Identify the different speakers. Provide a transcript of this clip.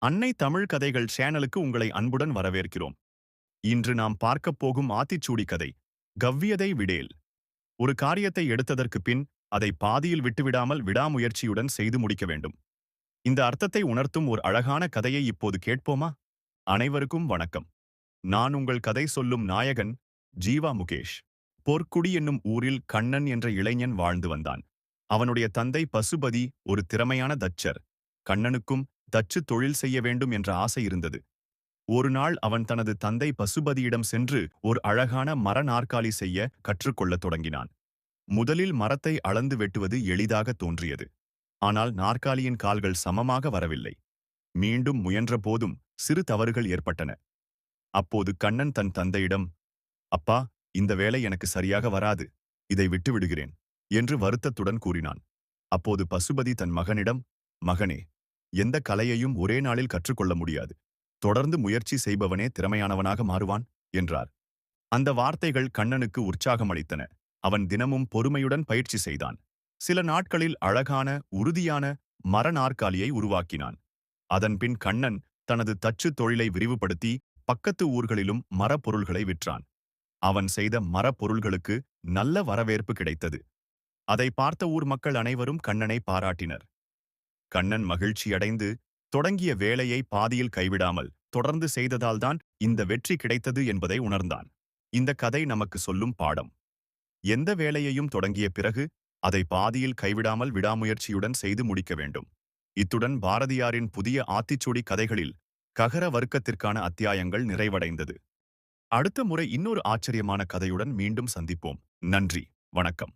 Speaker 1: அன்னை தமிழ் கதைகள் சேனலுக்கு உங்களை அன்புடன் வரவேற்கிறோம். இன்று நாம் பார்க்கப் போகும் ஆத்திச்சூடி கதை கவ்வியதை விடேல். ஒரு காரியத்தை எடுத்ததற்கு பின் அதை பாதியில் விட்டுவிடாமல் விடாமுயற்சியுடன் செய்து முடிக்க வேண்டும். இந்த அர்த்தத்தை உணர்த்தும் ஒரு அழகான கதையை இப்போது கேட்போமா? அனைவருக்கும் வணக்கம். நான் உங்கள் கதை சொல்லும் நாயகன் ஜீவா முகேஷ். பொற்குடி என்னும் ஊரில் கண்ணன் என்ற இளைஞன் வாழ்ந்து வந்தான். அவனுடைய தந்தை பசுபதி ஒரு திறமையான தச்சர். கண்ணனுக்கும் தச்சு தொழில் செய்ய வேண்டும் என்ற ஆசை இருந்தது. ஒரு நாள் அவன் தனது தந்தை பசுபதியிடம் சென்று ஒரு அழகான மர நாற்காலி செய்ய கற்றுக்கொள்ளத் தொடங்கினான். முதலில் மரத்தை அளந்து வெட்டுவது எளிதாக தோன்றியது. ஆனால் நாற்காலியின் கால்கள் சமமாக வரவில்லை. மீண்டும் முயன்ற போதும் சிறு தவறுகள் ஏற்பட்டன. அப்போது கண்ணன் தன் தந்தையிடம், அப்பா, இந்த வேலை எனக்கு சரியாக வராது, இதை விட்டு விடுகிறேன் என்று வருத்தத்துடன் கூறினான். அப்போது பசுபதி தன் மகனிடம், மகனே, எந்த கலையையும் ஒரே நாளில் கற்றுக்கொள்ள முடியாது. தொடர்ந்து முயற்சி செய்பவனே திறமையானவனாக மாறுவான் என்றார். அந்த வார்த்தைகள் கண்ணனுக்கு உற்சாகம் அளித்தன. அவன் தினமும் பொறுமையுடன் பயிற்சி செய்தான். சில நாட்களில் அழகான, உறுதியான மர நாற்காலியை உருவாக்கினான். அதன்பின் கண்ணன் தனது தச்சு தொழிலை விரிவுபடுத்தி பக்கத்து ஊர்களிலும் மரப்பொருள்களை விற்றான். அவன் செய்த மரப்பொருள்களுக்கு நல்ல வரவேற்பு கிடைத்தது. அதை பார்த்த ஊர் மக்கள் அனைவரும் கண்ணனை பாராட்டினர். கண்ணன் மகிழ்ச்சியடைந்து தொடங்கிய வேலையை பாதியில் கைவிடாமல் தொடர்ந்து செய்ததால்தான் இந்த வெற்றி கிடைத்தது என்பதை உணர்ந்தான். இந்த கதை நமக்கு சொல்லும் பாடம்: எந்த வேலையையும் தொடங்கிய பிறகு அதை பாதியில் கைவிடாமல் விடாமுயற்சியுடன் செய்து முடிக்க வேண்டும். இத்துடன் பாரதியாரின் புதிய ஆத்திச்சூடி கதைகளில் ககர வர்க்கத்திற்கான அத்தியாயங்கள் நிறைவடைந்தது. அடுத்த முறை இன்னொரு ஆச்சரியமான கதையுடன் மீண்டும் சந்திப்போம். நன்றி, வணக்கம்.